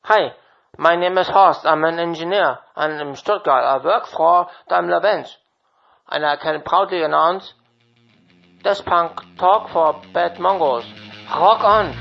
Hi, my name is Horst. I'm an engineer, and in Stuttgart I work for Daimler-Benz. And I can proudly announce Death Punk Talk for Bad Mongols. Rock on!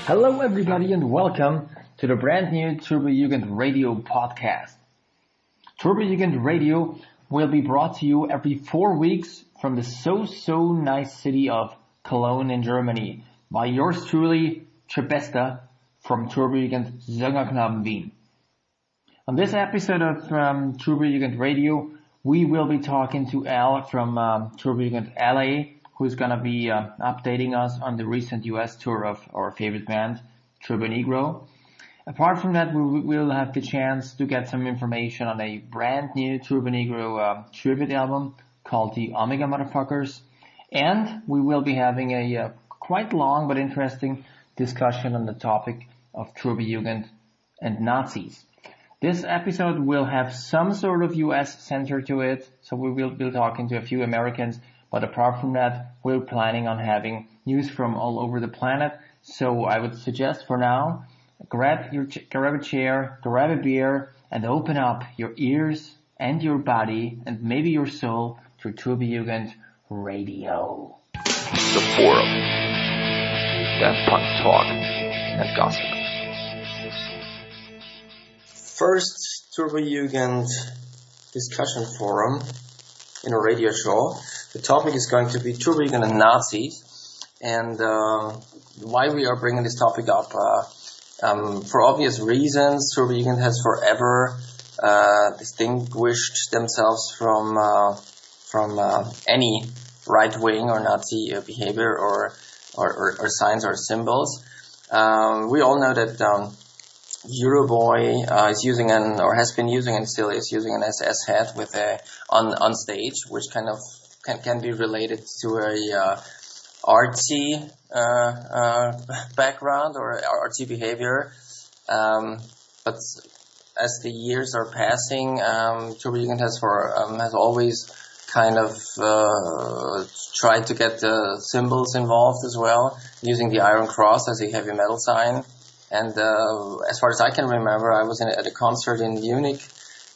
Hello everybody and welcome to the brand new Turbojugend Radio podcast. Turbojugend Radio will be brought to you every 4 weeks from the so nice city of Cologne in Germany by yours truly, Tschebesta from Turbojugend Søngerknaben Wien. On this episode of Turbojugend Radio, we will be talking to Al from Turbojugend LA, who's going to be updating us on the recent US tour of our favorite band, Turbonegro. Apart from that, we will have the chance to get some information on a brand new Turbonegro tribute album called the Omega Motherfuckers. And we will be having a quite long but interesting discussion on the topic of Turbojugend and Nazis. This episode will have some sort of US center to it, so we will be talking to a few Americans. But apart from that, we're planning on having news from all over the planet. So I would suggest for now, grab a chair, grab a beer, and open up your ears and your body and maybe your soul to Turbojugend Radio. The Forum. Death Punk Talk and Gossip. First Turbojugend discussion forum in a radio show. The topic is going to be Turbojugend and Nazis, and why we are bringing this topic up. For obvious reasons, Turbojugend has forever distinguished themselves from any right-wing or Nazi behavior or signs or symbols. We all know that Euroboy is using has been using and still is using an SS hat with on stage, which kind of can be related to a artsy background or artsy behavior. But as the years are passing, Turbojugend has always kind of tried to get the symbols involved as well, using the Iron Cross as a heavy metal sign. And as far as I can remember, I was at a concert in Munich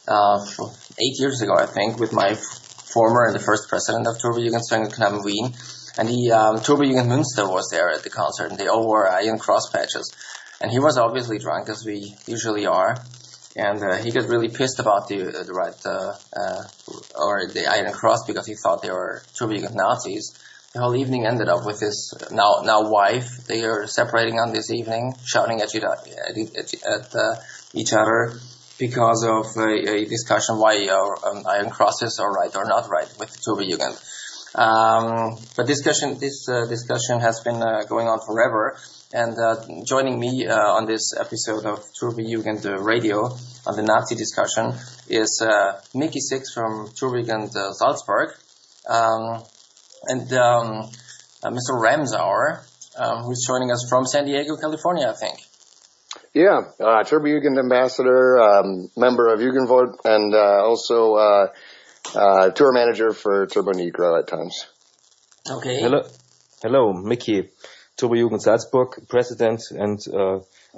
8 years ago, I think, with my former and the first president of Turbojugend Søngerknaben Wien, and the Turbojugend Münster was there at the concert, and they all wore Iron Cross patches. And he was obviously drunk, as we usually are, and he got really pissed about the Iron Cross because he thought they were Turbojugend Nazis. The whole evening ended up with his now wife. They are separating on this evening, shouting at each other because of a discussion why Iron Crosses are right or not right with Turbojugend. But this discussion has been going on forever. And joining me on this episode of Turbojugend Radio on the Nazi discussion is Mickey Six from Turbojugend Salzburg. And Mr. Ramsauer, who's joining us from San Diego, California, I think. Yeah, Turbojugend ambassador, member of Jugend, and also tour manager for Turbonegro at times. Okay. Hello, Mickey, Turbojugend Salzburg, president, and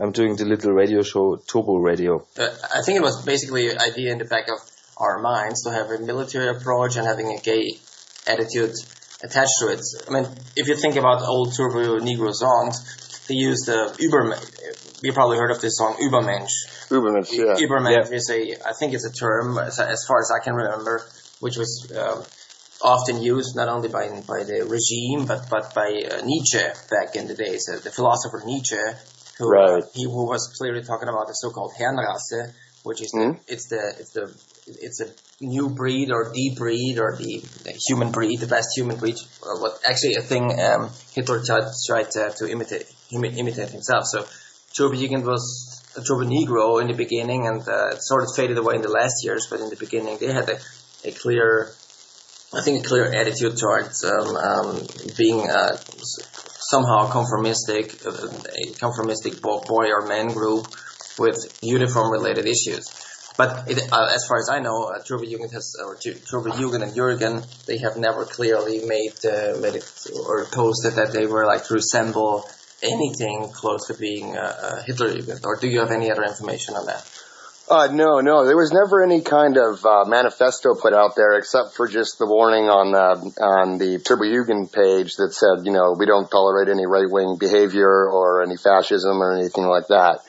I'm doing the little radio show Turbo Radio. I think it was basically an idea in the back of our minds to have a military approach and having a gay attitude attached to it. I mean, if you think about old Turbonegro songs, they use the you probably heard of this song, Übermensch. Übermensch, yeah. Übermensch is I think it's a term, as far as I can remember, which was often used not only by the regime, but by Nietzsche back in the days. The philosopher Nietzsche, who was clearly talking about the so-called Herrenrasse, which is it's a new breed or the breed or the human breed, the best human breed. What actually a thing Hitler tried to imitate himself. So Turbojugend was Turbo Negro in the beginning, and it sort of faded away in the last years. But in the beginning, they had a clear attitude towards being somehow conformistic, a conformistic boy or man group with uniform-related issues. But as far as I know, Turbojugend Turbojugend and Jugend, they have never clearly made it or posted that they were like to resemble anything close to being Hitlerjugend. Or do you have any other information on that? No. There was never any kind of manifesto put out there except for just the warning on the Turbojugend page that said, we don't tolerate any right-wing behavior or any fascism or anything like that.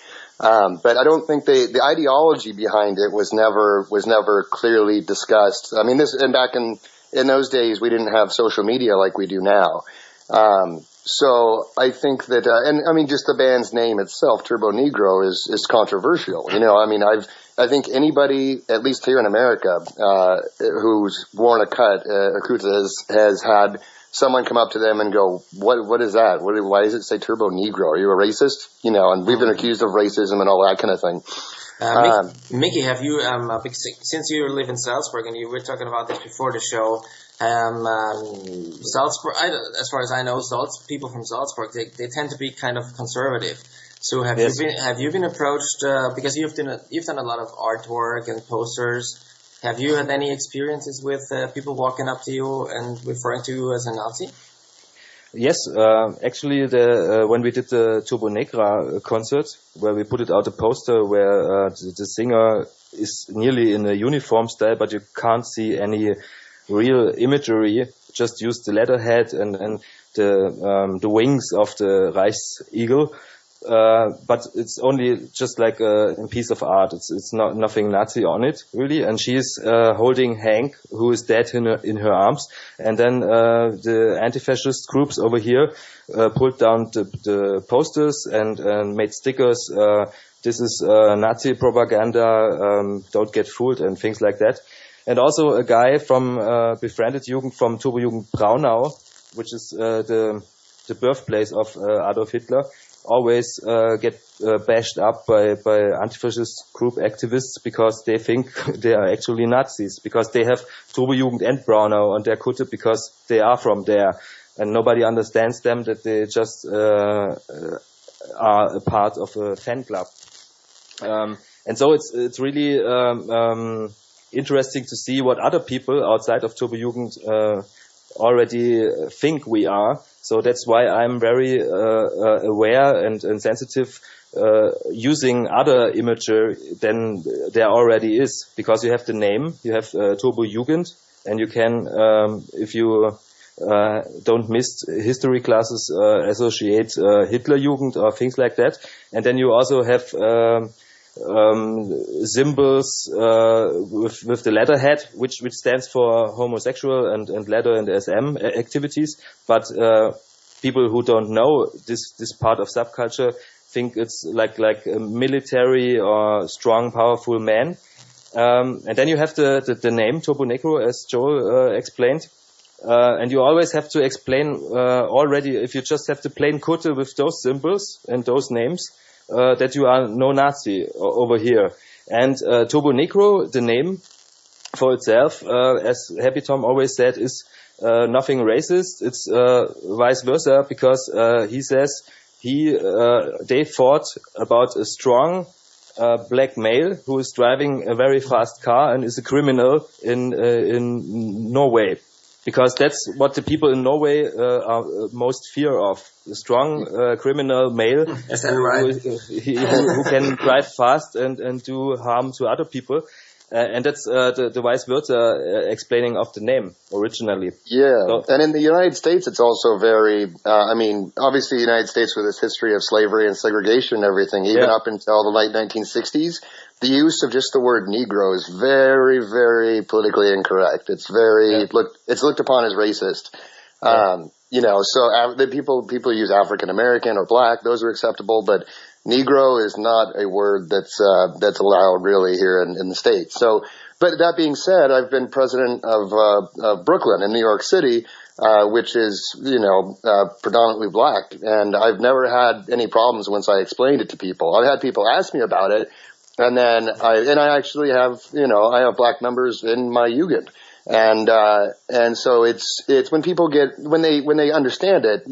But I don't think the ideology behind it was never clearly discussed. I mean, back in those days, we didn't have social media like we do now. So I think that, and I mean, just the band's name itself, Turbo Negro, is controversial. I mean, I think anybody, at least here in America, who's worn a kuta has had someone come up to them and go, what is that? Why does it say Turbo Negro? Are you a racist? And we've been accused of racism and all that kind of thing. Mickey, have you, since you live in Salzburg, and you were talking about this before the show, Salzburg, as far as I know, people from Salzburg, they tend to be kind of conservative. So have you been approached, because you've done a lot of artwork and posters, have you had any experiences with people walking up to you and referring to you as a Nazi? Yes, actually, when we did the Turbo Negra concert, where we put it out a poster where the singer is nearly in a uniform style, but you can't see any real imagery. Just use the letterhead and the wings of the Reichseagle. But it's only just like a piece of art. It's not nothing Nazi on it, really. And she's holding Hank, who is dead in her arms. And then the anti-fascist groups over here pulled down the posters and made stickers. This is Nazi propaganda. Don't get fooled and things like that. And also a guy from befriended Jugend from Turbojugend Braunau, which is the birthplace of Adolf Hitler, always get bashed up by anti-fascist group activists because they think they are actually Nazis, because they have Turbojugend and Braunau on their kutte because they are from there, and nobody understands them, that they just are a part of a fan club. And so it's really interesting to see what other people outside of Turbojugend already think we are. So that's why I'm very aware and sensitive using other imagery than there already is, because you have the name, you have Turbojugend, and you can, if you don't miss history classes, associate Hitlerjugend or things like that. And then you also have symbols with the letterhead, which stands for homosexual and leather and SM activities. But people who don't know this part of subculture think it's like a military or strong, powerful man. And then you have the name Turbo Negro, as Joel explained. And you always have to explain already, if you just have the plain kutte with those symbols and those names, that you are no Nazi over here. And Turbo Negro, the name for itself, as Happy Tom always said, is nothing racist. It's vice versa, because he says they thought about a strong black male who is driving a very fast car and is a criminal in Norway. Because that's what the people in Norway are most fear of. A strong criminal male who can drive fast and do harm to other people. And that's the vice versa explaining of the name originally. Yeah, so, and in the United States, it's also very, obviously the United States with its history of slavery and segregation and everything, even up until the late 1960s, the use of just the word Negro is very, very politically incorrect. It's very, it's looked upon as racist. So the people use African American or black, those are acceptable, but Negro is not a word that's allowed really here in the States. So, but that being said, I've been president of Brooklyn in New York City, which is, predominantly black. And I've never had any problems once I explained it to people. I've had people ask me about it, and then I actually have, I have black members in my Jugend. And so it's when people when they understand it,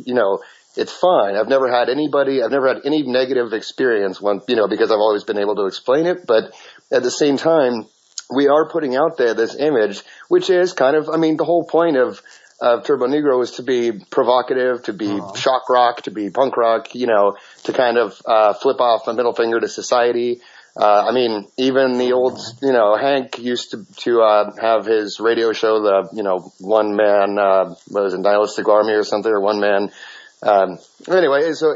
it's fine. I've never had any negative experience because I've always been able to explain it. But at the same time, we are putting out there this image, which is kind of, the whole point of Turbo Negro is to be provocative, to be shock rock, to be punk rock, to kind of flip off a middle finger to society. Even the old, Hank used to have his radio show, the, one man, what was it, Nihilistic Army or something, or one man. Anyway, so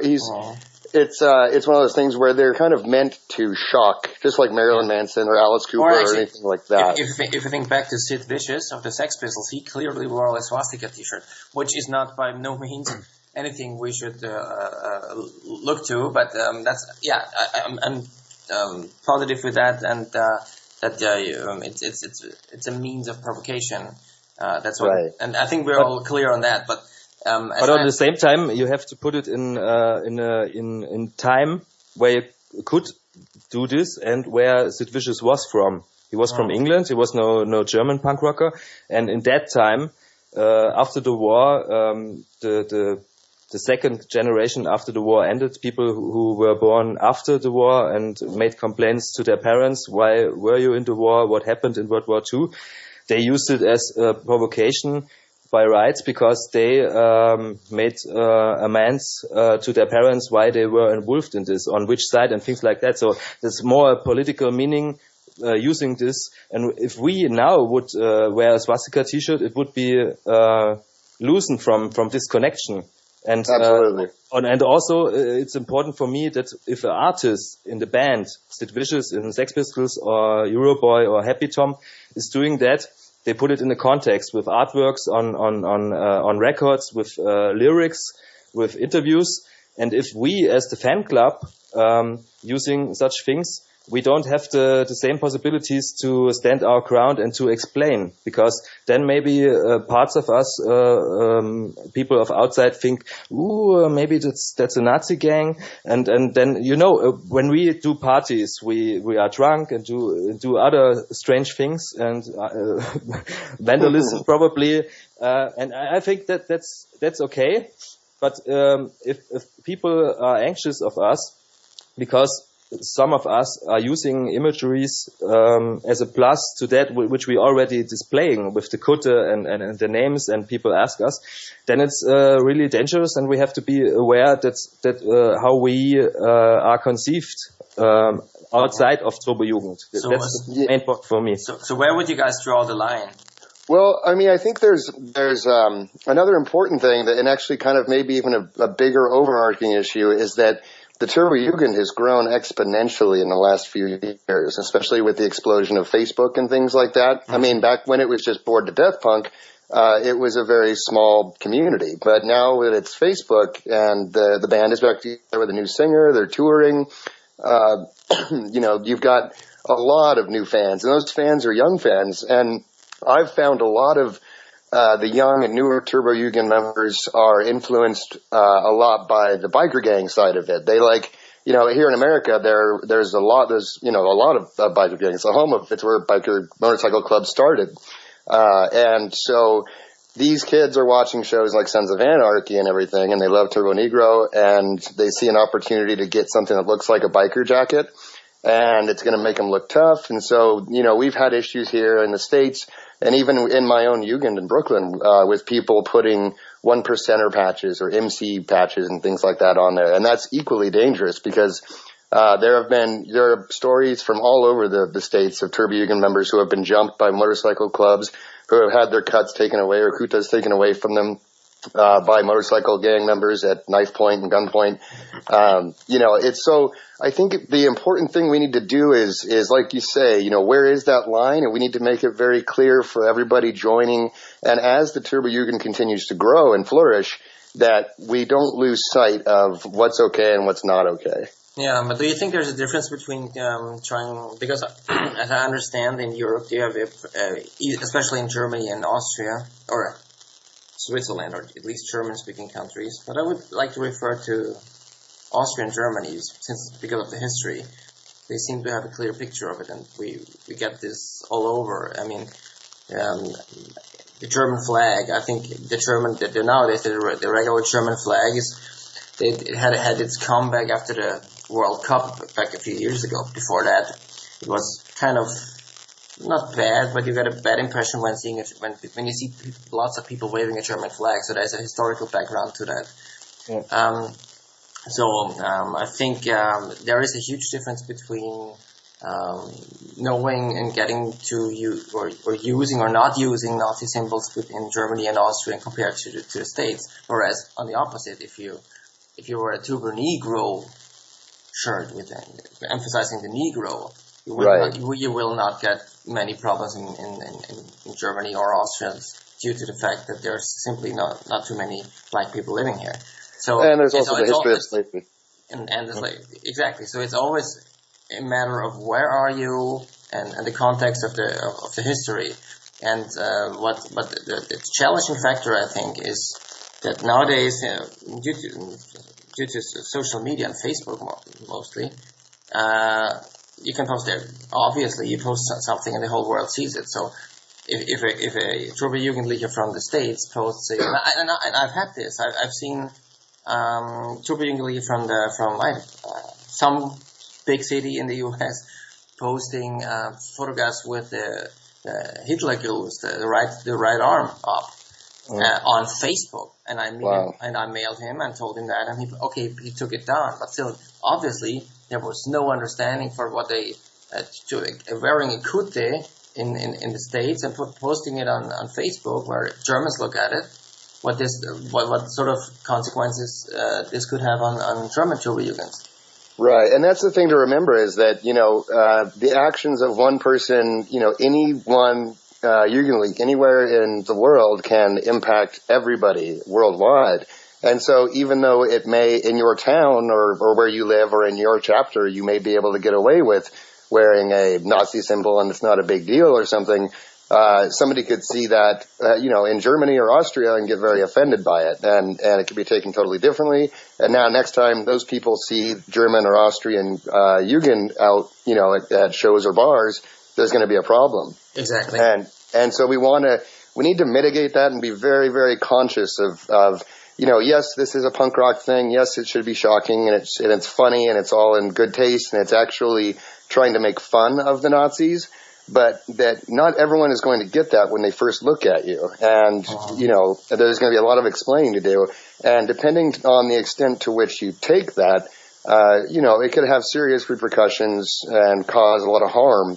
it's one of those things where they're kind of meant to shock, just like Marilyn Manson or Alice Cooper or anything like that. If you think back to Sid Vicious of the Sex Pistols, he clearly wore a swastika t-shirt, which is not by no means anything we should look to, but I'm positive with that, and it's a means of provocation. That's what, right. And I think we're all clear on that. But on the same time, you have to put it in time where you could do this, and where Sid Vicious was from. He was from England. He was no German punk rocker, and in that time, after the war, the second generation after the war ended, people who were born after the war and made complaints to their parents, why were you in the war, what happened in World War II, they used it as a provocation by rights, because they made amends to their parents why they were involved in this, on which side, and things like that. So there's more political meaning using this. And if we now would wear a swastika t-shirt, it would be loosened from this connection. And absolutely. And also, it's important for me that if an artist in the band, Sid Vicious in Sex Pistols or Euroboy or Happy Tom, is doing that, they put it in the context with artworks on records, with lyrics, with interviews. And if we, as the fan club, using such things, we don't have the same possibilities to stand our ground and to explain, because then maybe parts of us, people of outside, think, ooh, maybe that's a Nazi gang, and then when we do parties, we are drunk and do other strange things and vandalism probably, and I think that's okay, but if people are anxious of us, because some of us are using imageries as a plus to that which we already displaying with the Kutte and the names, and people ask us, then it's really dangerous, and we have to be aware that how we are conceived outside of Turbojugend. So that's the main point for me. So where would you guys draw the line? Well, I think there's another important thing, and actually kind of maybe even a bigger overarching issue, is that the Turbojugend has grown exponentially in the last few years, especially with the explosion of Facebook and things like that. Back when it was just Bored to Death Punk, it was a very small community. But now that it's Facebook, and the band is back together with a new singer, they're touring, you've got a lot of new fans, and those fans are young fans. And I've found a lot of the young and newer Turbojugend members are influenced a lot by the biker gang side of it. They here in America, there's a lot of biker gangs. The home of it's where biker motorcycle clubs started, and so these kids are watching shows like Sons of Anarchy and everything, and they love Turbo Negro, and they see an opportunity to get something that looks like a biker jacket, and it's going to make them look tough. And so we've had issues here in the States, and even in my own Jugend in Brooklyn, with people putting 1%er patches or MC patches and things like that on there. And that's equally dangerous, because there are stories from all over the States of Turbojugend members who have been jumped by motorcycle clubs, who have had their cuts taken away or kutas taken away from them by motorcycle gang members at knife point and gunpoint. It's so, I think the important thing we need to do is like you say, where is that line? And we need to make it very clear for everybody joining. And as the Turbojugend continues to grow and flourish, that we don't lose sight of what's okay and what's not okay. Yeah, but do you think there's a difference between trying, because as I understand, in Europe, you have, especially in Germany and Austria, or Switzerland, or at least German-speaking countries. But I would like to refer to Austria and Germany, because of the history. They seem to have a clear picture of it, and we get this all over. I mean, the German flag. I think nowadays the regular German flag it had its comeback after the World Cup back a few years ago. Before that, it was kind of not bad, but you get a bad impression when seeing it when you see lots of people waving a German flag. So there's a historical background to that. Yeah. I think there is a huge difference between knowing and getting to use or using or not using Nazi symbols within Germany and Austria compared to the States. Whereas on the opposite, if you wear a Tuber Negro shirt with emphasizing the Negro, you will not get many problems in Germany or Austria due to the fact that there's simply not too many black people living here. So, and there's also the history of slavery. And the slavery, exactly. So it's always a matter of where are you and the context of the history. And the challenging factor, I think, is that nowadays, due to social media and Facebook mostly, you can post there. Obviously, you post something and the whole world sees it. So if a Turbojugend leader from the States posts, and I've had this, I've seen Turbojugend from some big city in the U.S. posting photographs with the Hitler Gruß, the right arm up on Facebook, and I mailed him and told him that, and he took it down, but still, obviously, there was no understanding for what they wearing a kutte in the States and posting it on Facebook where Germans look at it. What sort of consequences this could have on German Turbojugens. Right, and that's the thing to remember is that, the actions of one person, any one Jugendlich anywhere in the world can impact everybody worldwide. And so even though it may, in your town or where you live or in your chapter, you may be able to get away with wearing a Nazi symbol and it's not a big deal or something, somebody could see that, in Germany or Austria and get very offended by it. And it could be taken totally differently. And now next time those people see German or Austrian Jugend out, at shows or bars, there's going to be a problem. Exactly. And so we need to mitigate that and be very, very conscious of yes, this is a punk rock thing. Yes, it should be shocking and it's funny and it's all in good taste and it's actually trying to make fun of the Nazis. But that not everyone is going to get that when they first look at you. And, there's going to be a lot of explaining to do. And depending on the extent to which you take that, it could have serious repercussions and cause a lot of harm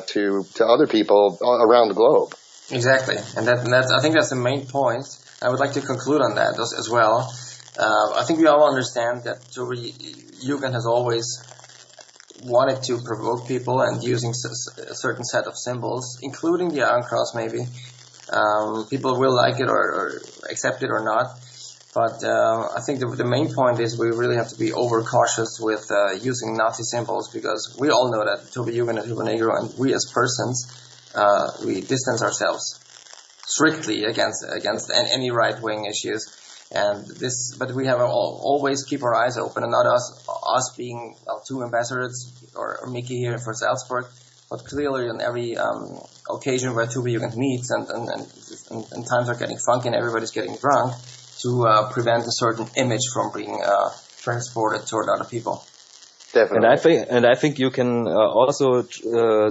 to other people around the globe. Exactly. And I think that's the main point. I would like to conclude on that as well. I think we all understand that Jugend has always wanted to provoke people and using a certain set of symbols, including the Iron Cross maybe. People will like it or accept it or not. But I think the main point is we really have to be overcautious with using Nazi symbols because we all know that Turbojugend and Turbonegro and we as persons, we distance ourselves strictly against any right-wing issues. But we have always keep our eyes open, and not us being two ambassadors or Mickey here for Salzburg, but clearly on every occasion where Turbojugend meets and times are getting funky and everybody's getting drunk, to prevent a certain image from being transported toward other people. Definitely. And I think you can also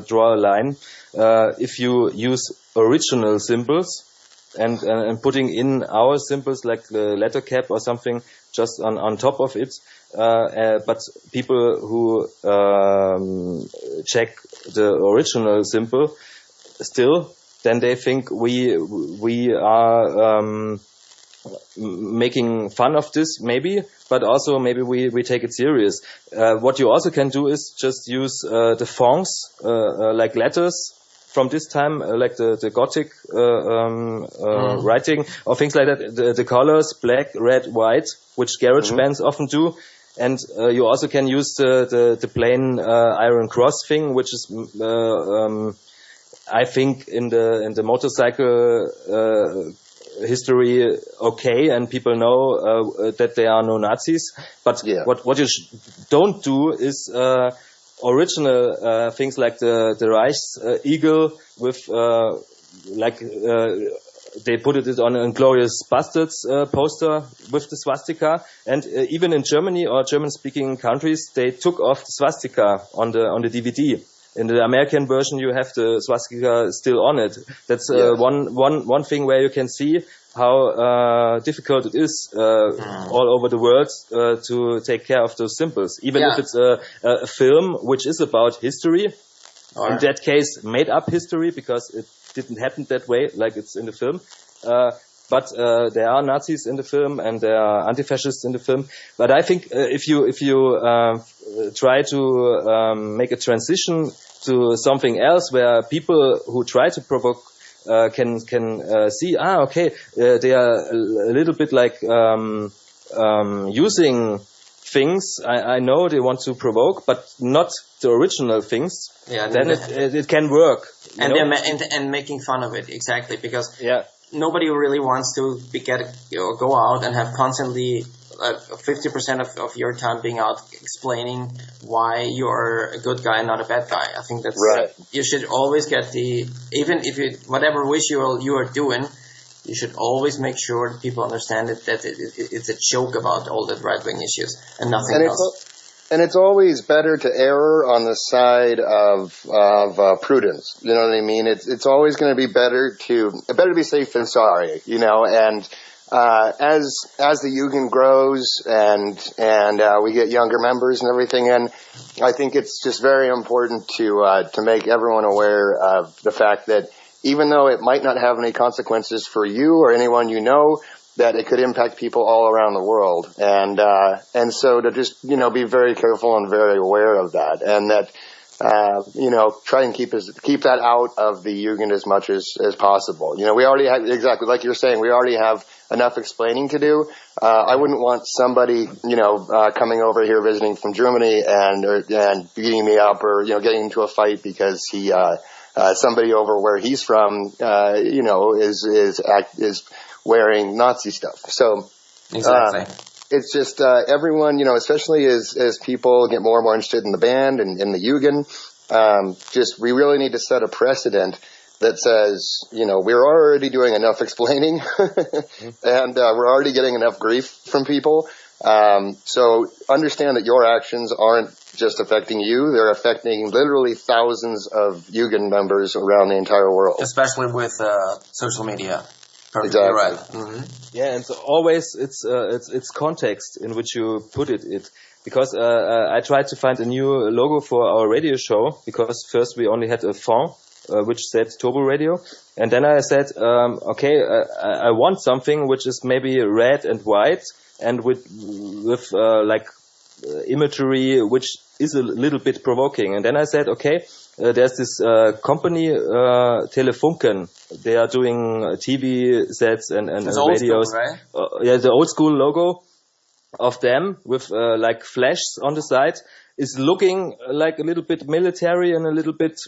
draw a line if you use original symbols. And putting in our symbols like the letter cap or something just on top of it, but people who check the original symbol still, then they think we are making fun of this maybe, but also maybe we take it serious. What you also can do is just use the fonts like letters from this time, like the Gothic writing or things like that, the colors, black, red, white, which garage bands often do. And you also can use the plain Iron Cross thing, which is, I think, in the motorcycle history okay, and people know that there are no Nazis. But what you don't do is original things like the Reichs eagle with they put it on an Inglourious Bastards poster with the swastika, and even in Germany or German-speaking countries, they took off the swastika on the DVD. In the American version, you have the swastika still on it. That's one thing where you can see how difficult it is all over the world to take care of those symbols. Even if it's a film which is about history, in that case, made up history because it didn't happen that way, like it's in the film. But there are Nazis in the film and there are anti-fascists in the film. But I think if you try to make a transition to something else where people who try to provoke can see, they are a little bit like using things. I know they want to provoke, but not the original things. Yeah, then it can work. And making fun of it, exactly, because nobody really wants to go out and have constantly 50% of your time being out explaining why you're a good guy and not a bad guy. I think that's right. You should always get even if you whatever visual you are doing, you should always make sure that people understand that it's a joke about all the right-wing issues and nothing else. And it's always better to err on the side of prudence. You know what I mean? It's always going to be better to be safe than sorry. You know, and as the Jugend grows and we get younger members and everything, and I think it's just very important to make everyone aware of the fact that even though it might not have any consequences for you or anyone you know, that it could impact people all around the world, and so to just be very careful and very aware of that, and that try and keep that out of the Jugend as much as possible. We already have, exactly like you're saying, we already have enough explaining to do. I wouldn't want somebody coming over here visiting from Germany and beating me up or getting into a fight because he somebody over where he's from is wearing Nazi stuff. So exactly. It's just everyone, especially as people get more and more interested in the band and in the Jugend, we really need to set a precedent that says, we're already doing enough explaining and we're already getting enough grief from people. So understand that your actions aren't just affecting you, they're affecting literally thousands of Jugend members around the entire world. Especially with social media. Exactly. Right. Mm-hmm. Yeah, and so always it's context in which you put it. Because I tried to find a new logo for our radio show, because first we only had a font which said Turbo Radio, and then I said, I want something which is maybe red and white and with imagery which is a little bit provoking. And then I said, there's this company, Telefunken. They are doing TV sets and radios. Old school, right? The old school logo of them with flashes on the side is looking like a little bit military and a little bit,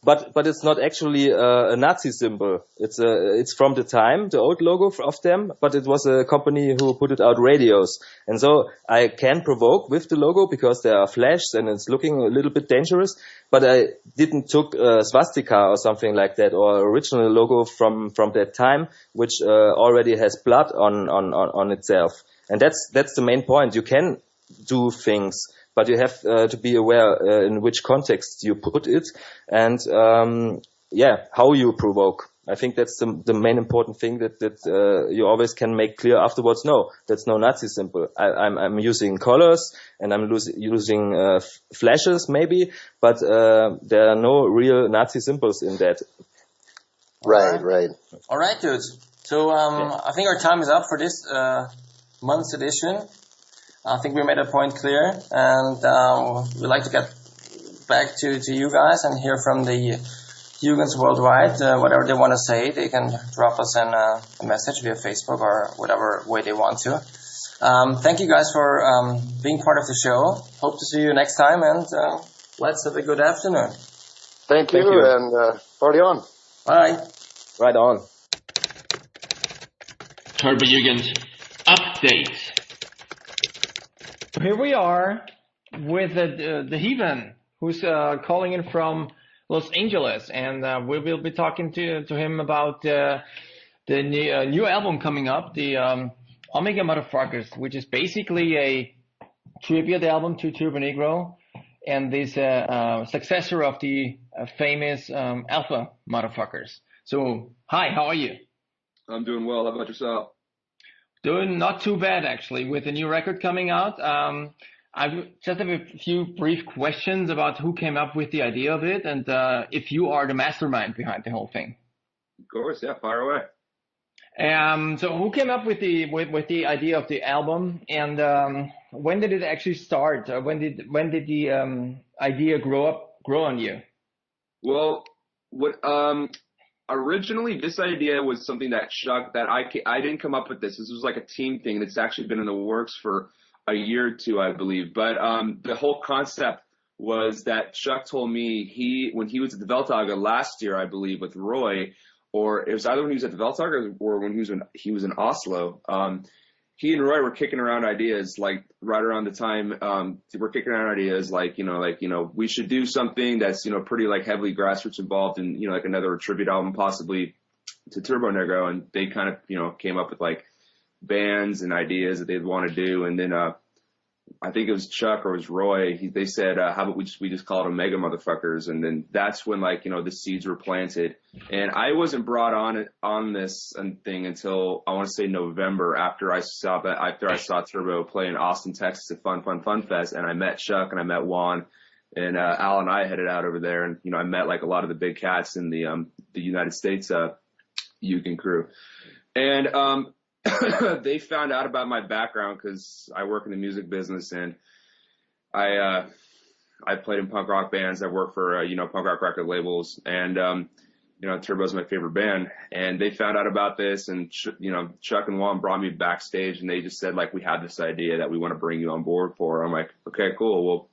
but it's not actually a Nazi symbol. It's from the time, the old logo of them, but it was a company who put it out radios. And so I can provoke with the logo because there are flashes and it's looking a little bit dangerous, but I didn't took a swastika or something like that, or original logo from that time, which already has blood on itself. And that's the main point. You can do things, but you have to be aware in which context you put it and how you provoke. I think that's the main important thing that you always can make clear afterwards. No, that's no Nazi symbol. I'm using colors and I'm using flashes maybe, but there are no real Nazi symbols in that. Right. All right, dudes. So I think our time is up for this month's edition. I think we made a point clear, and we'd like to get back to you guys and hear from the Jugends worldwide. Whatever they want to say, they can drop us a message via Facebook or whatever way they want to. Thank you guys for being part of the show. Hope to see you next time, and let's have a good afternoon. Thank you. And party on. Bye. Right on. Turbojugend update. Here we are with the Heathen, who's calling in from Los Angeles, and we will be talking to him about the new album coming up, the Omega Motherfuckers, which is basically a tribute album to Turbo Negro, and this successor of the famous Alpha Motherfuckers. So, hi, how are you? I'm doing well. How about yourself? Doing not too bad, actually, with the new record coming out. I just have a few brief questions about who came up with the idea of it, and if you are the mastermind behind the whole thing. Of course, yeah, fire away. So who came up with the idea of the album, and when did it actually start? When did the idea grow on you? Well, originally this idea was something that Chuck, that I didn't come up with this. This was like a team thing. It's actually been in the works for a year or two, I believe. But the whole concept was that Chuck told me when he was at the Welttage last year, I believe, with Roy, or it was either when he was at the Welttage or when he was in Oslo. He and Roy were kicking around ideas, like right around the time we're kicking around ideas like we should do something that's pretty like heavily grassroots involved in like another tribute album possibly to Turbo Negro, and they kind of came up with like bands and ideas that they'd want to do, and then I think it was Chuck or it was Roy. They said, how about we just call it Omega Motherfuckers, and then that's when the seeds were planted. And I wasn't brought on this thing until I want to say November, after I saw Turbo play in Austin, Texas at Fun Fest, and I met Chuck and I met Juan, and Al and I headed out over there, and I met like a lot of the big cats in the United States Jugend crew, and they found out about my background because I work in the music business, and I played in punk rock bands. I work for punk rock record labels, and Turbo's my favorite band. And they found out about this, and Chuck and Juan brought me backstage, and they just said like, we have this idea that we want to bring you on board for. I'm like, okay, cool. Well,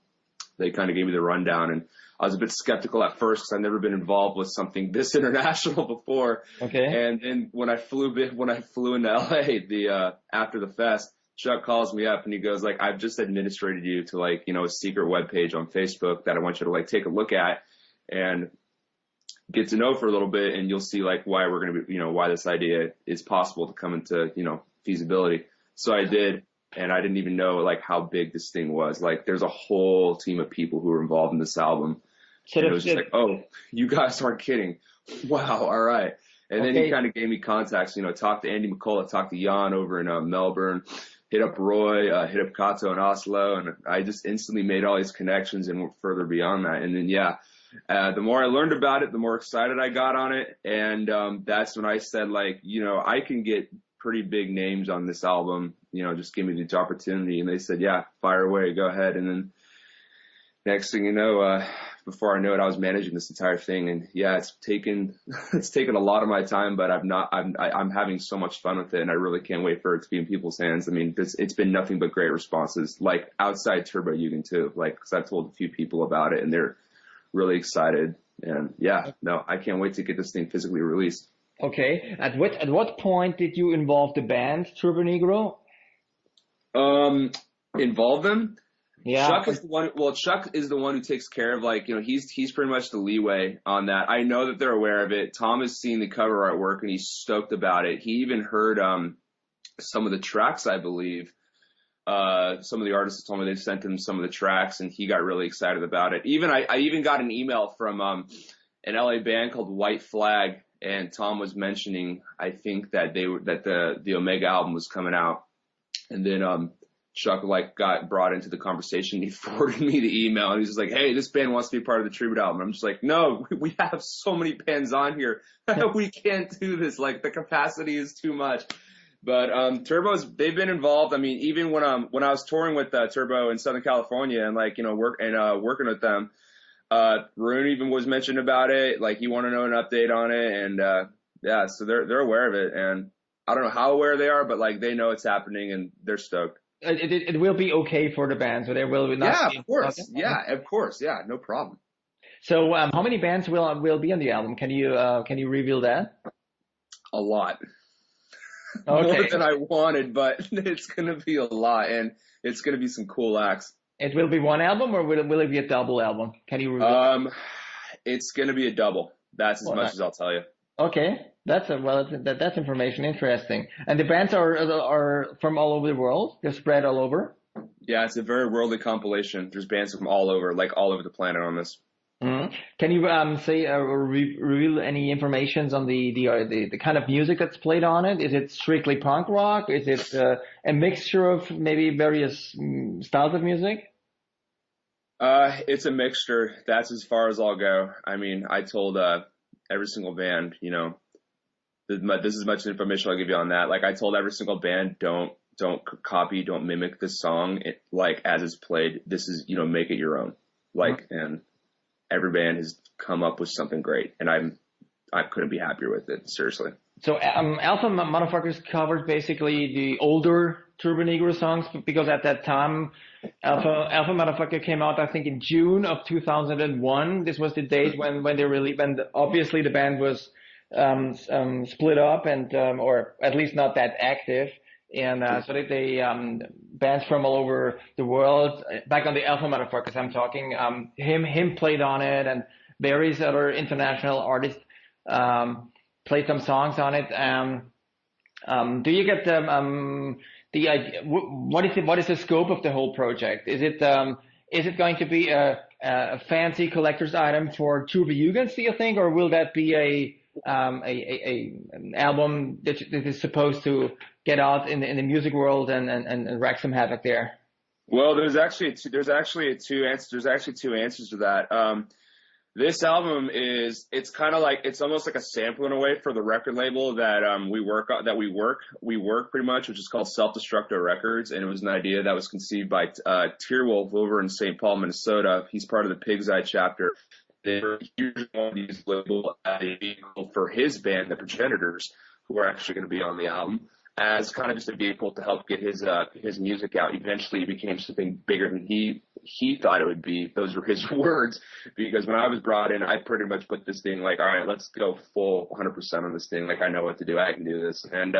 they kind of gave me the rundown, and I was a bit skeptical at first because I've never been involved with something this international before. Okay. And then when I flew into LA after the fest, Chuck calls me up and he goes like, I've just administrated you to like, a secret webpage on Facebook that I want you to like take a look at and get to know for a little bit, and you'll see like why we're going to be, why this idea is possible to come into, feasibility. So I did. And I didn't even know like how big this thing was. Like there's a whole team of people who were involved in this album. And it was just like, oh, you guys aren't kidding. Wow. All right. And then he kind of gave me contacts, talked to Andy McCullough, talked to Jan over in Melbourne, hit up Roy, hit up Kato in Oslo. And I just instantly made all these connections and went further beyond that. And then, the more I learned about it, the more excited I got on it. And that's when I said like, I can get pretty big names on this album, just give me the opportunity. And they said, yeah, fire away, go ahead. And then next thing you know, before I know it, I was managing this entire thing. And yeah, it's taken a lot of my time, but I'm having so much fun with it, and I really can't wait for it to be in people's hands. I mean, it's been nothing but great responses, like outside Turbojugend too, like, cause I've told a few people about it and they're really excited. And I can't wait to get this thing physically released. Okay. At what point did you involve the band Turbo Negro? Involve them? Yeah. Chuck is the one who takes care of like, he's pretty much the leeway on that. I know that they're aware of it. Tom has seen the cover artwork and he's stoked about it. He even heard some of the tracks, I believe. Some of the artists told me they sent him some of the tracks and he got really excited about it. I even got an email from an LA band called White Flag. And Tom was mentioning, I think that the Omega album was coming out, and then Chuck like got brought into the conversation. He forwarded me the email, and he's just like, "Hey, this band wants to be part of the tribute album." I'm just like, "No, we have so many bands on here, we can't do this. Like the capacity is too much." But they've been involved. I mean, even when I was touring with Turbo in Southern California and like working with them. Rune even was mentioned about it. Like he wanted to know an update on it, and so they're aware of it, and I don't know how aware they are, but like they know it's happening and they're stoked. It will be okay for the band, so there will be not. Yeah, of course. Okay. Yeah, of course. Yeah, no problem. So, how many bands will be on the album? Can you reveal that? A lot. more than I wanted, but it's going to be a lot, and it's going to be some cool acts. It will be one album, or will it be a double album? Can you reveal? It's going to be a double. That's as much as I'll tell you. Okay, that's information interesting. And the bands are from all over the world. They're spread all over. Yeah, it's a very worldly compilation. There's bands from all over, like all over the planet on this. Mm-hmm. Can you say or reveal any information on the kind of music that's played on it? Is it strictly punk rock? Is it a mixture of maybe various styles of music? It's a mixture. That's as far as I'll go. I mean, I told every single band, you know, this is as much information I'll give you on that. Like I told every single band, don't copy, don't mimic this song like as it's played. This is, you know, make it your own. Like, and every band has come up with something great, and I couldn't be happier with it. Seriously. So Alpha Motherfuckers covered basically the older Turbo Negro songs, because at that time Alpha Motherfucker came out, I think, in June of 2001. This was the date when obviously the band was split up and or at least not that active. And so they bands from all over the world, back on the Alpha Motherfuckers I'm talking, him played on it, and various other international artists played some songs on it. Do you get the idea? What is the scope of the whole project? Is it going to be a fancy collector's item for Turbojugend, do you think, or will that be an album that is supposed to get out in the music world and wreak some havoc there? Well, there's actually two answers to that. This album it's kind of like, it's almost like a sample in a way for the record label that we work pretty much, which is called Self-Destructo Records, and it was an idea that was conceived by Tearwolf over in St. Paul, Minnesota. He's part of the Pig's Eye chapter. They were using one of these label as a vehicle for his band, the Progenitors, who are actually going to be on the album, as kind of just a vehicle to help get his music out. Eventually it became something bigger than he thought it would be. Those were his words, because when I was brought in, I pretty much put this thing like, all right, let's go full 100% on this thing. Like, I know what to do. I can do this. And,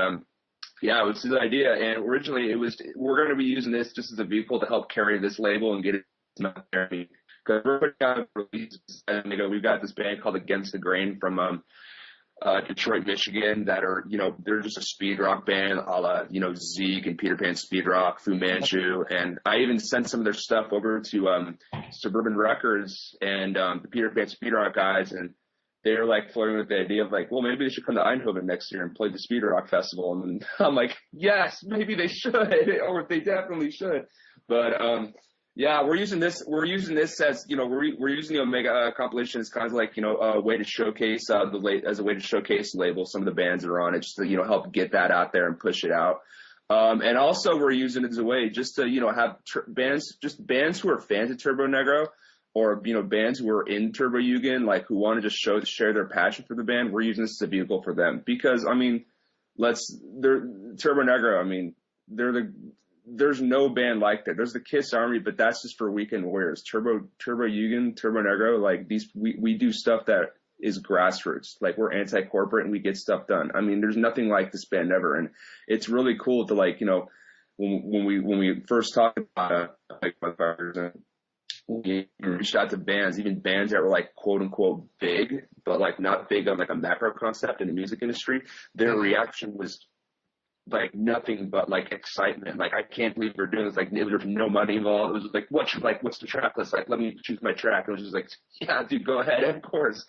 yeah, it was his idea. And originally we're going to be using this just as a vehicle to help carry this label and get it out there. Because we're putting out releases, and, you know, we've got this band called Against the Grain from, Detroit, Michigan, that are, you know, they're just a speed rock band, a la, you know, Zeke and Peter Pan Speed Rock, Fu Manchu, and I even sent some of their stuff over to Suburban Records and the Peter Pan Speed Rock guys, and they're like flirting with the idea of like, well, maybe they should come to Eindhoven next year and play the Speed Rock Festival, and I'm like, yes, maybe they should, or they definitely should, but yeah, we're using this as, you know, we're using the Omega compilation as kind of like, you know, a way to showcase the label, some of the bands that are on it, just to, you know, help get that out there and push it out. And also we're using it as a way just to, you know, have bands who are fans of Turbo Negro, or, you know, bands who are in Turbojugend, like, who want to just share their passion for the band. We're using this as a vehicle for them, because, I mean, they're Turbo Negro. I mean, there's no band like that. There's the Kiss Army, but that's just for weekend warriors. Turbojugend, Turbo Negro, like we do stuff that is grassroots. Like, we're anti-corporate and we get stuff done. I mean, there's nothing like this band ever, and it's really cool to, like, you know, when we first talked about like motherfuckers, and we reached out to bands, even bands that were like quote unquote big, but like not big on like a macro concept in the music industry. Their reaction was like nothing but like excitement. Like, I can't believe we're doing this. Like, there was no money involved. It was like, what's the track list? Like, let me choose my track. And it was just like, yeah, dude, go ahead, of course.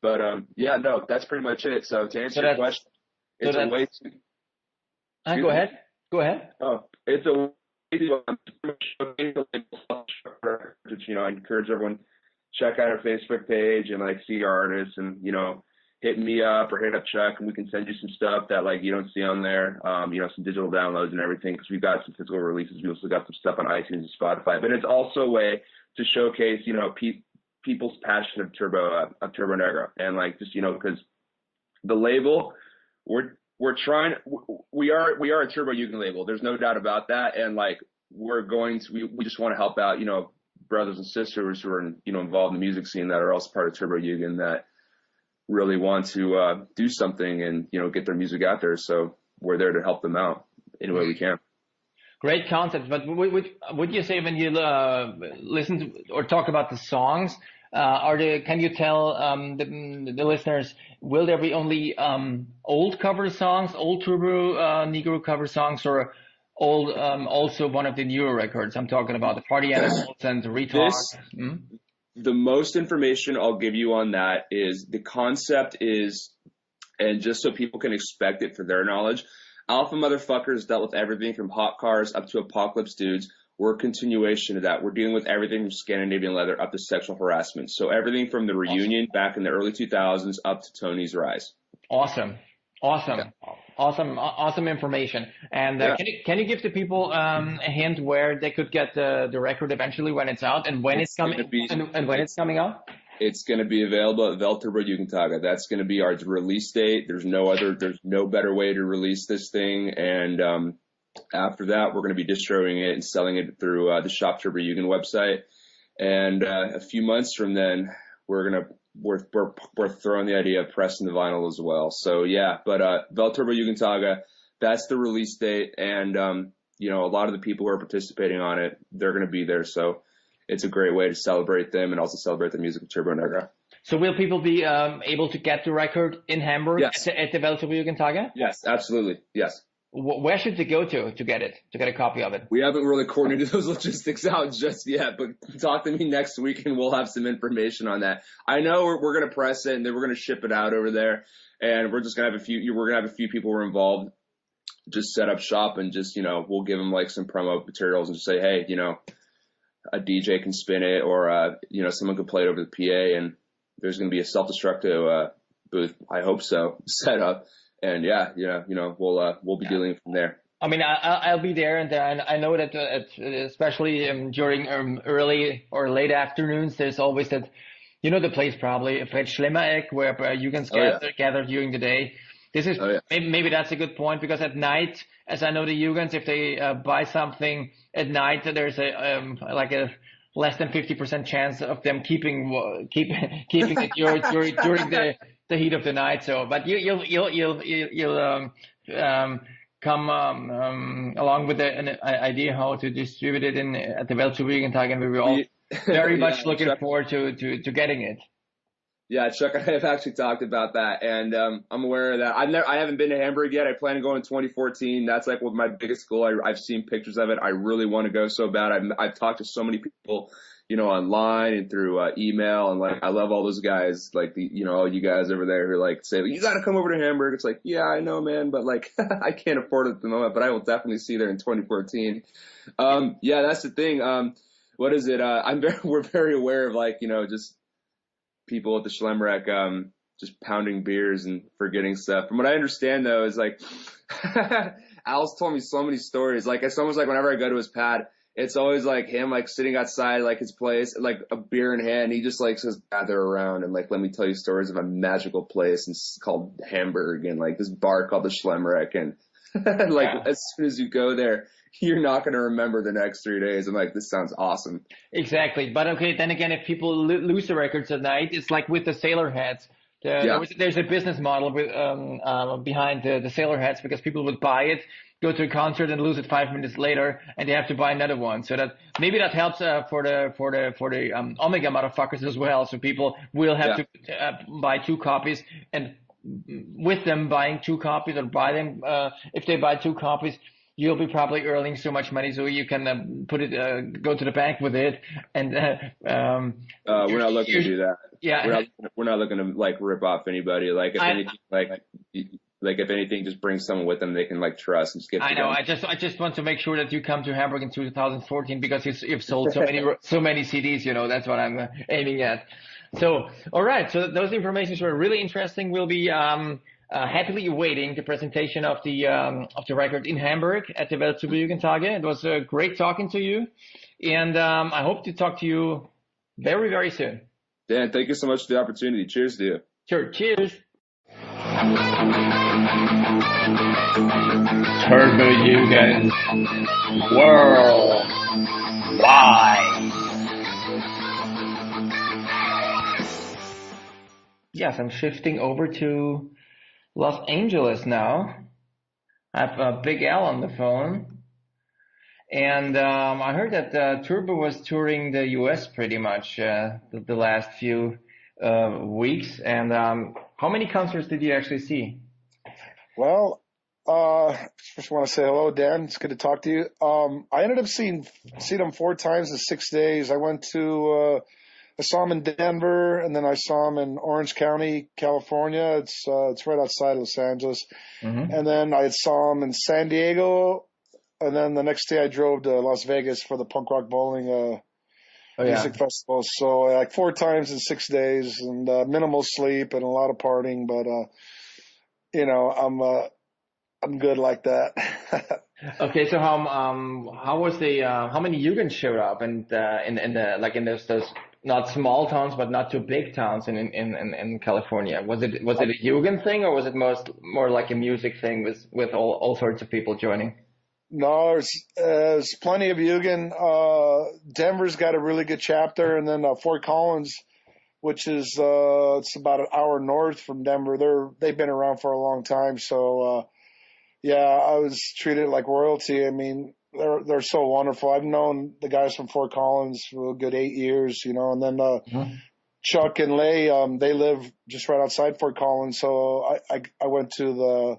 But yeah, no, that's pretty much it. So to answer your question, it's a way to. Go ahead. Oh, it's a way to. You know, I encourage everyone, check out our Facebook page and like see our artists, and, you know, hit me up or hit up Chuck, and we can send you some stuff that like you don't see on there. You know, some digital downloads and everything, because we've got some physical releases. We also got some stuff on iTunes and Spotify. But it's also a way to showcase, you know, people's passion of Turbo Negro, and like, just, you know, because the label, we are a Turbojugend label. There's no doubt about that, and like we just want to help out, you know, brothers and sisters who are, you know, involved in the music scene that are also part of Turbojugend, that really want to do something and, you know, get their music out there. So we're there to help them out any way we can. Great concept. But would you say when you listen to or talk about the songs, can you tell the listeners, will there be only old cover songs, old Turbo Negro cover songs, or old also one of the newer records? I'm talking about the Party Animals and the Retalk. The most information I'll give you on that is the concept is, and just so people can expect it for their knowledge, Alpha Motherfuckers dealt with everything from hot cars up to Apocalypse Dudes. We're a continuation of that. We're dealing with everything from Scandinavian Leather up to sexual harassment. So everything from the reunion back in the early 2000s up to Tony's rise. Awesome information. And can you give the people a hint where they could get the record eventually when it's out and when it's coming and when it's coming out? It's going to be available at Turbojugend. That's going to be our release date. There's no better way to release this thing. And after that, we're going to be distributing it and selling it through the Shop Turbojugend website. And a few months from then, we're throwing the idea of pressing the vinyl as well. So yeah, but Turbojugend, that's the release date. And a lot of the people who are participating on it, they're going to be there. So it's a great way to celebrate them and also celebrate the music of Turbo Negro. So will people be able to get the record in Hamburg at the Turbojugend? Yes, absolutely. Yes. Where should they go to get a copy of it? We haven't really coordinated those logistics out just yet, but talk to me next week and we'll have some information on that. I know we're going to press it and then we're going to ship it out over there, and we're just going to have a few people who are involved just set up shop and just, we'll give them like some promo materials and just say, hey, a DJ can spin it, or someone could play it over the PA, and there's going to be a self-destructive booth, I hope so, set up, and we'll be dealing from there. I mean, I'll be there, and I know that especially during early or late afternoons, there's always that, the place probably Schlemmereck where you can gather during the day. This is maybe that's a good point, because at night, as I know the Jugens, if they buy something at night, there's a less than 50% chance of them keeping it during the heat of the night. So, but you'll come along with an idea how to distribute it at the Turbojugend, and we're all very much looking forward to getting it. Yeah, Chuck, I have actually talked about that, and I'm aware of that. I haven't been to Hamburg yet. I plan to go in 2014. That's like my biggest goal. I've seen pictures of it. I really want to go so bad. I've talked to so many people, online and through email, and I love all those guys, all you guys over there who say, you got to come over to Hamburg. It's like, yeah, I know, man, but I can't afford it at the moment, but I will definitely see you there in 2014. Yeah, that's the thing. What is it? We're very aware of just people at the Schlemmerek, just pounding beers and forgetting stuff. From what I understand, though, is Al's told me so many stories. It's almost like whenever I go to his pad, it's always him sitting outside his place, a beer in hand. He just says, gather around and let me tell you stories of a magical place, and it's called Hamburg, and this bar called the Schlemmerek, and as soon as you go there, you're not going to remember the next 3 days. I'm like, this sounds awesome. Exactly. But okay, then again, if people lose the records at night, it's like with the sailor hats. There's a business model behind the sailor hats, because people would buy it, go to a concert, and lose it 5 minutes later, and they have to buy another one. So that maybe that helps for the Omega motherfuckers as well. So people will have to buy 2 copies, and with them buying 2 copies, or buy them if they buy 2 copies, you'll be probably earning so much money, so you can put it, go to the bank with it, and we're not looking to do that. Yeah, we're not looking to rip off anybody. If anything, just bring someone with them they can trust and just get. I know. I just want to make sure that you come to Hamburg in 2014, because you've sold so many CDs. That's what I'm aiming at. So, all right. So those informations were really interesting. We'll be happily awaiting the presentation of the record in Hamburg at the Turbojugend. It was great talking to you, and I hope to talk to you very, very soon. Dan, thank you so much for the opportunity. Cheers to you. Sure. Cheers. Turbojugend Worldwide. Yes, I'm shifting over to Los Angeles now. I have B.Engel on the phone. And I heard that Turbo was touring the U.S. pretty much the last few weeks. And how many concerts did you actually see? Well, first I want to say hello, Dan. It's good to talk to you. I ended up seeing them 4 times in 6 days. I went to I saw him in Denver, and then I saw him in Orange County, California. It's right outside Los Angeles. Mm-hmm. And then I saw him in San Diego, and then the next day I drove to Las Vegas for the Punk Rock Bowling music festival. So like 4 times in 6 days, and minimal sleep and a lot of partying. But I'm good like that. Okay, so how was the how many Jugend showed up and in those not small towns but not too big towns in California? Was it a Jugend thing, or was it more like a music thing with all sorts of people joining? No, there's plenty of Jugend. Denver's got a really good chapter, and then Fort Collins, which is it's about an hour north from Denver. They've been around for a long time, so I was treated like royalty. I mean, they're so wonderful. I've known the guys from Fort Collins for a good 8 years, and then Chuck and Lay, they live just right outside Fort Collins. So I went to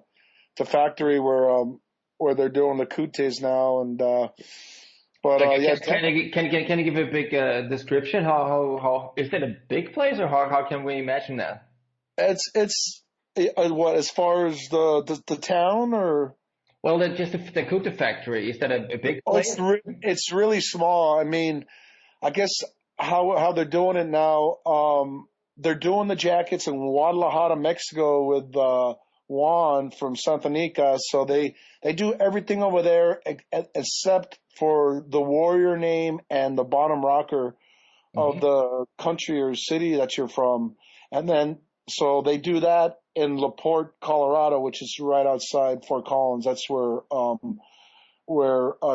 the factory where they're doing the Kutes now, and Can you give a big description? How is that a big place, or how can we imagine that? It's what, as far as the town, or? Well, just the Kute factory, is that a big place? It's really small. I mean, I guess how they're doing it now, they're doing the jackets in Guadalajara, Mexico with Juan from Santanica. So they do everything over there except for the warrior name and the bottom rocker of the country or city that you're from. And then, so they do that in LaPorte, Colorado, which is right outside Fort Collins. That's where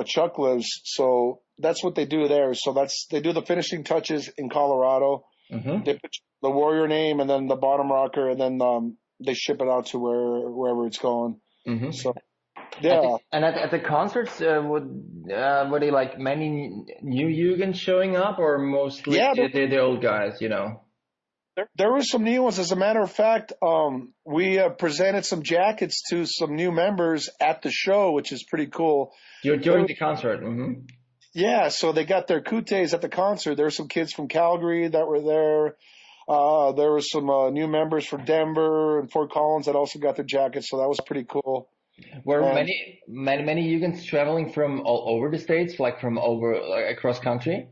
Chuck lives. So that's what they do there. So they do the finishing touches in Colorado. Mm-hmm. They put the warrior name and then the bottom rocker, and then they ship it out to wherever it's going. Mm-hmm. So, yeah. At the concerts, were they like many new Jugend showing up, or mostly the old guys, There were some new ones. As a matter of fact, we presented some jackets to some new members at the show, which is pretty cool. During the concert. Mm-hmm. Yeah, so they got their Kutes at the concert. There were some kids from Calgary that were there. There were some new members from Denver and Fort Collins that also got their jackets, so that was pretty cool. Were many Jugens traveling from all over the States, like from across country?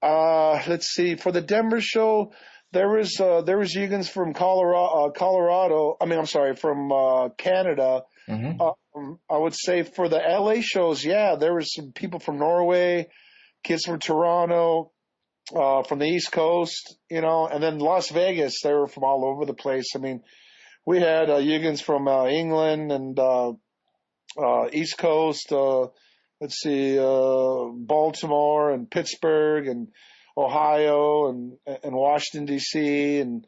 Let's see. For the Denver show, there was Jugens from Colorado. I mean, I'm sorry, from Canada. Mm-hmm. I would say for the LA shows, there was some people from Norway, kids from Toronto, from the East Coast, and then Las Vegas. They were from all over the place. I mean, we had Jugens from England and East Coast. Let's see, Baltimore and Pittsburgh and Ohio and Washington D.C. and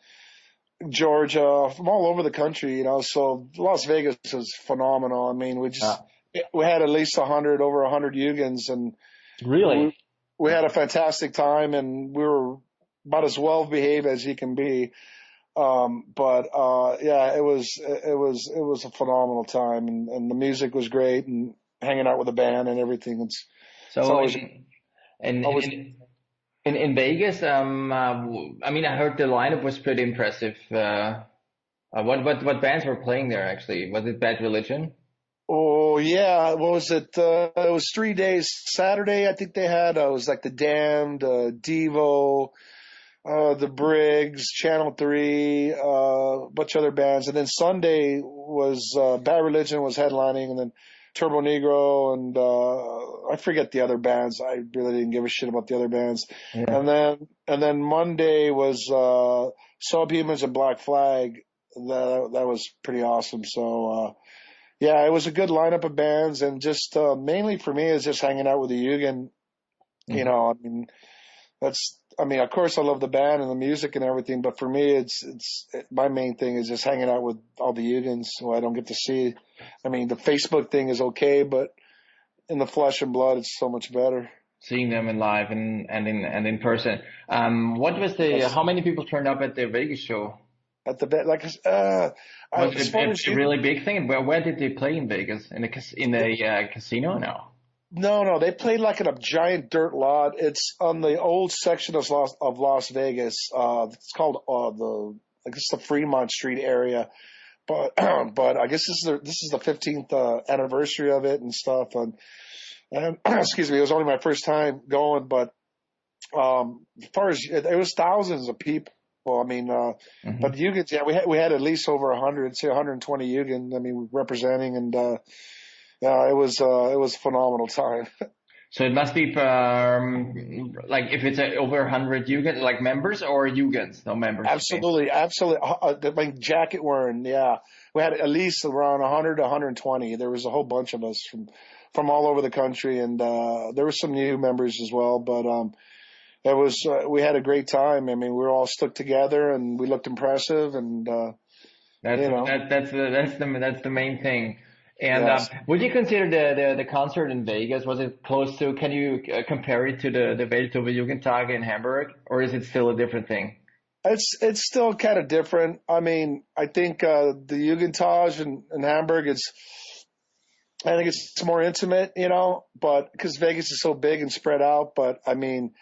Georgia, from all over the country, So Las Vegas is phenomenal. I mean, we had at least over 100 Jugens, and really, we had a fantastic time, and we were about as well behaved as you can be. It was a phenomenal time, and the music was great, and hanging out with the band and everything. In Vegas, I mean, I heard the lineup was pretty impressive. What bands were playing there actually? Was it Bad Religion? Oh yeah, what was it? It was 3 days. Saturday, I think they had it was like the Damned, Devo, the Briggs, Channel 3, a bunch of other bands, and then Sunday was Bad Religion was headlining, and then Turbo Negro, and I forget the other bands. I really didn't give a shit about the other bands. Yeah. And then Monday was Subhumans and Black Flag. That was pretty awesome. So it was a good lineup of bands, and just mainly for me is just hanging out with the Jugend. Mm-hmm. Of course I love the band and the music and everything, but for me, it's my main thing is just hanging out with all the Jugens who I don't get to see. I mean, the Facebook thing is okay, but in the flesh and blood, it's so much better. Seeing them in live and in person. What was Yes. how many people turned up at the Vegas show? At the like, Was as it far as a really big thing? Where did they play in Vegas? In the casino? No, they played like in a giant dirt lot. It's on the old section of Las Vegas. It's called I guess the Fremont Street area. But but I guess this is the 15th anniversary of it and stuff. And excuse me, it was only my first time going, but as far as it was thousands of people. I mean, but Jugend, yeah, we had at least over 100, say 120 Jugend. I mean, representing, and yeah, it was a phenomenal time. So it must be like if it's over 100 Jugend, like members or Jugens, no members. Absolutely. Like jacket wearing, yeah. We had at least around 100 to 120. There was a whole bunch of us from all over the country, and there were some new members as well. But it was we had a great time. I mean, we were all stuck together, and we looked impressive, and that's the main thing. And yes. Would you consider the concert in Vegas, was it close to, can you compare it to the Turbojugend in Hamburg, or is it still a different thing? It's still kind of different. I mean, I think the Jugendtage in Hamburg I think it's more intimate, but because Vegas is so big and spread out. But I mean,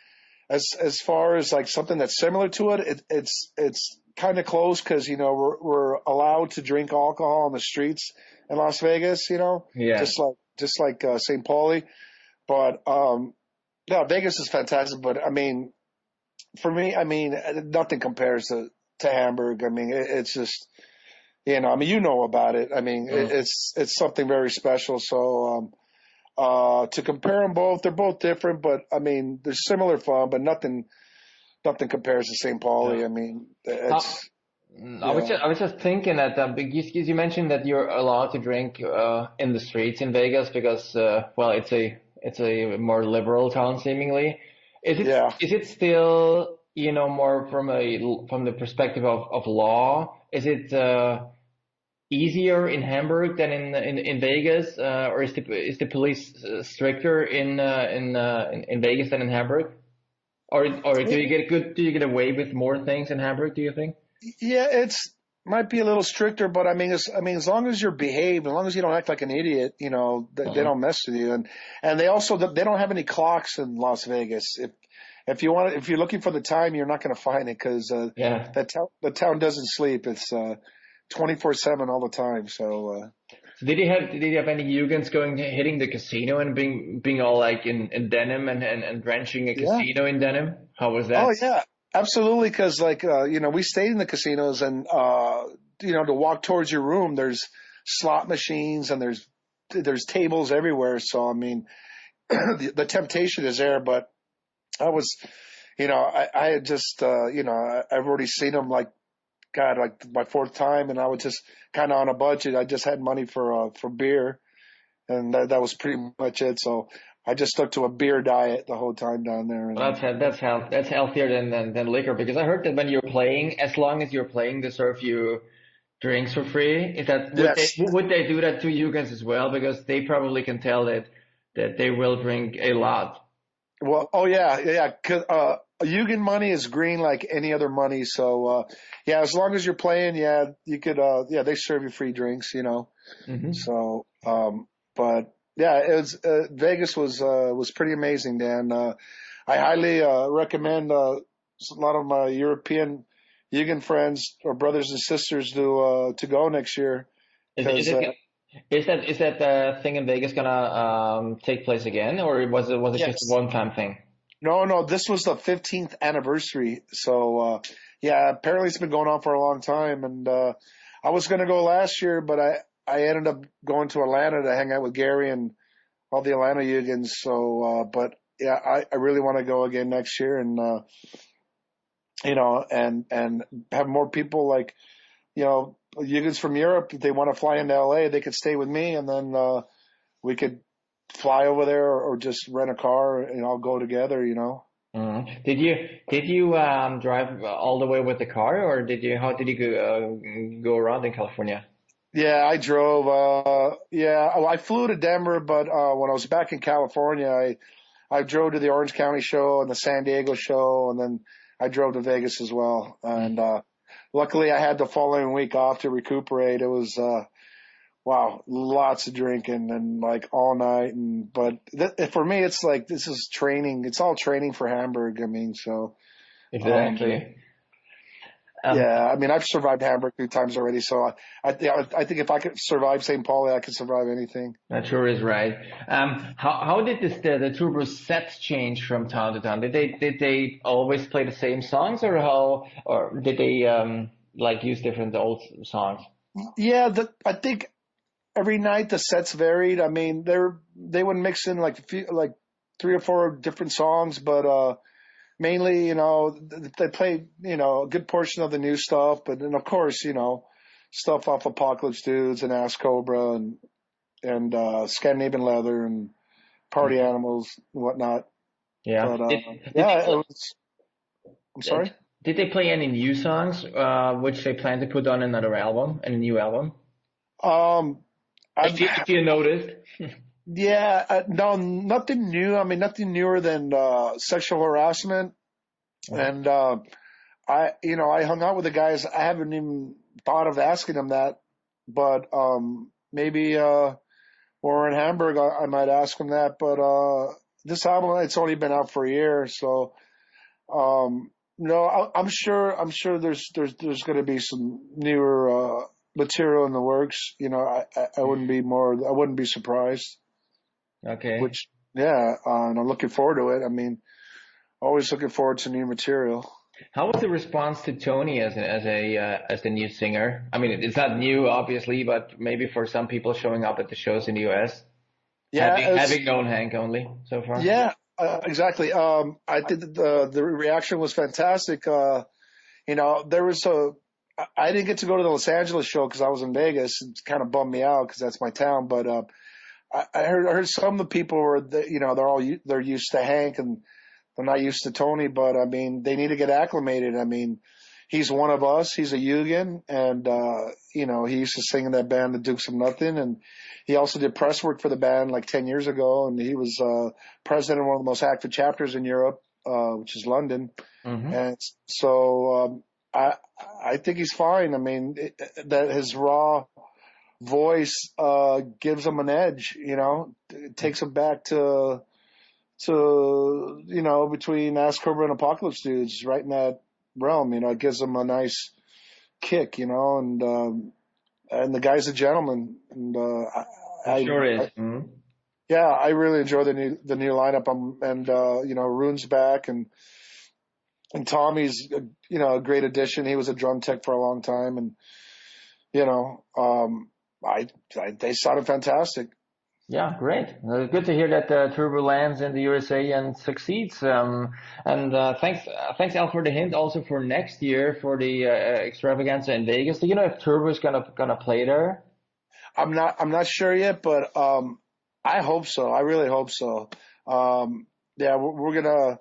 as far as like something that's similar to it, it's kind of close because we're allowed to drink alcohol on the streets in Las Vegas, yeah, just like St. Pauli. But yeah, Vegas is fantastic. But I mean, for me, I mean, nothing compares to Hamburg. I mean, it's just, I mean, you know about it. I mean, it's something very special. So to compare them both, they're both different, but I mean, they're similar fun, but nothing compares to St. Pauli. I mean, it's. I was just thinking that because you mentioned that you're allowed to drink in the streets in Vegas because well, it's a more liberal town seemingly. Is it still more from the perspective of law? Is it easier in Hamburg than in Vegas, or is the police stricter in Vegas than in Hamburg? Or do you get away with more things in Hamburg? Do you think? Yeah, might be a little stricter, but I mean, as long as you're behaved, as long as you don't act like an idiot, they don't mess with you. And they don't have any clocks in Las Vegas. If you're looking for the time, you're not going to find it because the town doesn't sleep. It's 24/7 all the time. So did you have any Jugens hitting the casino and being all like in denim and drenching a casino in denim? How was that? Oh yeah. Absolutely, because we stayed in the casinos, and to walk towards your room, there's slot machines and there's tables everywhere. So I mean, the temptation is there. But I was, I had just, I've already seen them like my fourth time, and I was just kind of on a budget. I just had money for beer, and that was pretty much it. So I just stuck to a beer diet the whole time down there. Well, that's healthier than liquor, because I heard that when you're playing, as long as you're playing, they serve you drinks for free. Would they do that to you guys as well? Because they probably can tell that they will drink a lot. Well, oh yeah. Cause, Jugend money is green like any other money. So, as long as you're playing, you could, they serve you free drinks, Mm-hmm. So, but yeah, it was, Vegas was pretty amazing, Dan. I highly, recommend, a lot of my European Jugend friends or brothers and sisters to go next year. Is that thing in Vegas gonna take place again, or was it just a one-time thing? No, this was the 15th anniversary. So apparently it's been going on for a long time, and I was going to go last year, but I ended up going to Atlanta to hang out with Gary and all the Atlanta Jugens. So but I really want to go again next year, and and have more people like Jugens from Europe. If they want to fly into LA, they could stay with me, and then we could fly over there or just rent a car and all go together, Mm-hmm. Did you drive all the way with the car, or how did you go around in California? Yeah, I drove. I flew to Denver, but when I was back in California, I drove to the Orange County show and the San Diego show, and then I drove to Vegas as well. And luckily, I had the following week off to recuperate. It was wow, lots of drinking and like all night. For me, it's like this is training. It's all training for Hamburg. I mean, so exactly. Yeah, I mean, I've survived Hamburg 3 times already, so I think if I could survive St. Pauli, I could survive anything. That sure is right. How did the turbo sets change from town to town? Did they always play the same songs, or did they like use different old songs? Yeah, I think every night the sets varied. I mean, they would mix in like 3 or 4 different songs, but mainly, they played, a good portion of the new stuff, but then of course, stuff off Apocalypse Dudes and Ass Cobra and Scandinavian Leather and Party Animals and whatnot. Yeah. But, I'm sorry? Did they play any new songs, which they plan to put on another album, a new album? If you noticed. Yeah, no, nothing new. I mean, nothing newer than sexual harassment. And I hung out with the guys. I haven't even thought of asking them that, but maybe when we're in Hamburg, I might ask them that. But this album, it's only been out for a year, so no, I'm sure there's going to be some newer material in the works. I wouldn't be surprised. Okay. And I'm looking forward to it. I mean, always looking forward to new material. How was the response to Tony as the new singer? I mean, it's not new, obviously, but maybe for some people showing up at the shows in the US. Yeah, having known Hank only so far. Yeah, exactly. I think the reaction was fantastic. There was I didn't get to go to the Los Angeles show because I was in Vegas. It kind of bummed me out because that's my town, but. I heard some of the people were, they're used to Hank and they're not used to Tony, but I mean, they need to get acclimated. I mean, he's one of us. He's a Jugend, and he used to sing in that band, the Dukes of Nothing, and he also did press work for the band like 10 years ago, and he was president of one of the most active chapters in Europe, which is London. Mm-hmm. And so I think he's fine. I mean, that his raw voice gives him an edge, it takes him back to between Ass Cobra and Apocalypse Dudes, right in that realm. It gives him a nice kick, and the guy's a gentleman, and sure is. Mm-hmm. Yeah, I really enjoy the new lineup. Rune's back, and Tommy's a great addition. He was a drum tech for a long time, and they sounded fantastic. Yeah, great. Good to hear that Turbo lands in the USA and succeeds. Thanks Al for the hint. Also for next year for the extravaganza in Vegas. Do you know if Turbo is gonna play there? I'm not sure yet, but I hope so. I really hope so. Yeah, we're gonna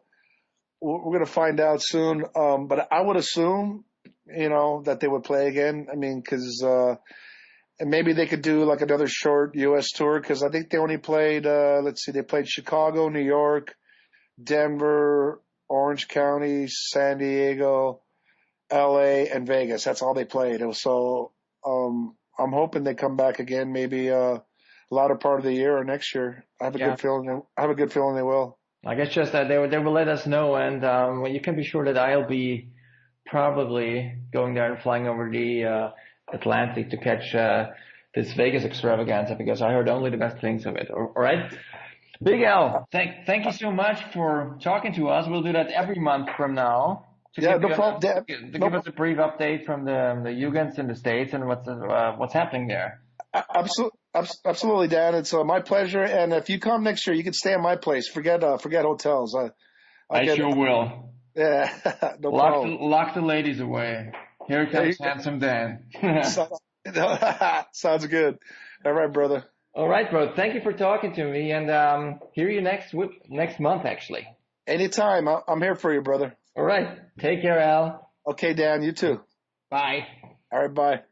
find out soon. But I would assume that they would play again. I mean, because. And maybe they could do like another short U.S. tour because I think they only played, they played Chicago, New York, Denver, Orange County, San Diego, L.A., and Vegas. That's all they played. So I'm hoping they come back again maybe a latter part of the year or next year. I have a good feeling they will. I guess just that they will let us know, and you can be sure that I'll be probably going there and flying over the Atlantic to catch this Vegas extravaganza because I heard only the best things of it. All right, Big Al, thank you so much for talking to us. We'll do that every month from now. Give us a brief update from the Jugends in the States and what's happening there. Absolutely, Dan. It's my pleasure. And if you come next year, you can stay at my place. Forget hotels. I sure will. Yeah, no problem. Lock the ladies away. Here comes Handsome Dan. Sounds good. All right, brother. All right, bro. Thank you for talking to me, and hear you next month, actually. Anytime. I'm here for you, brother. All right. Take care, Al. Okay, Dan. You too. Bye. All right, bye.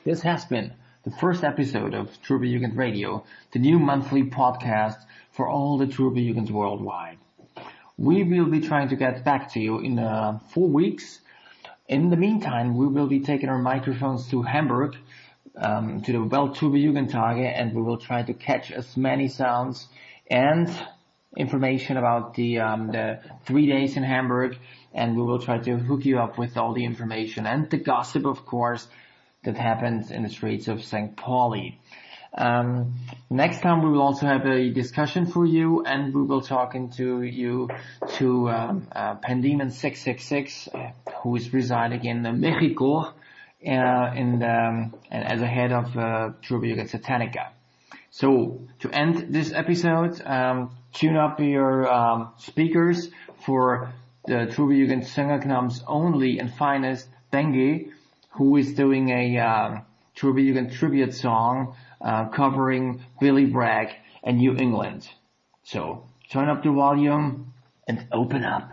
This has been the first episode of Turbojugend Radio, the new monthly podcast for all the Turbojugens worldwide. We will be trying to get back to you in 4 weeks. In the meantime, we will be taking our microphones to Hamburg, to the Welt Turbojugendtage, and we will try to catch as many sounds and information about the 3 days in Hamburg, and we will try to hook you up with all the information and the gossip, of course, that happens in the streets of St. Pauli. Next time we will also have a discussion for you, and we will talk to Pandemon 666, who is residing in Mexico, and as a head of Turbojugend Satanica. So to end this episode, tune up your speakers for the Turbojugend Søngerknaben's only and finest B.Engel, who is doing a Turbojugend tribute song covering Billy Bragg and New England. So turn up the volume and open up.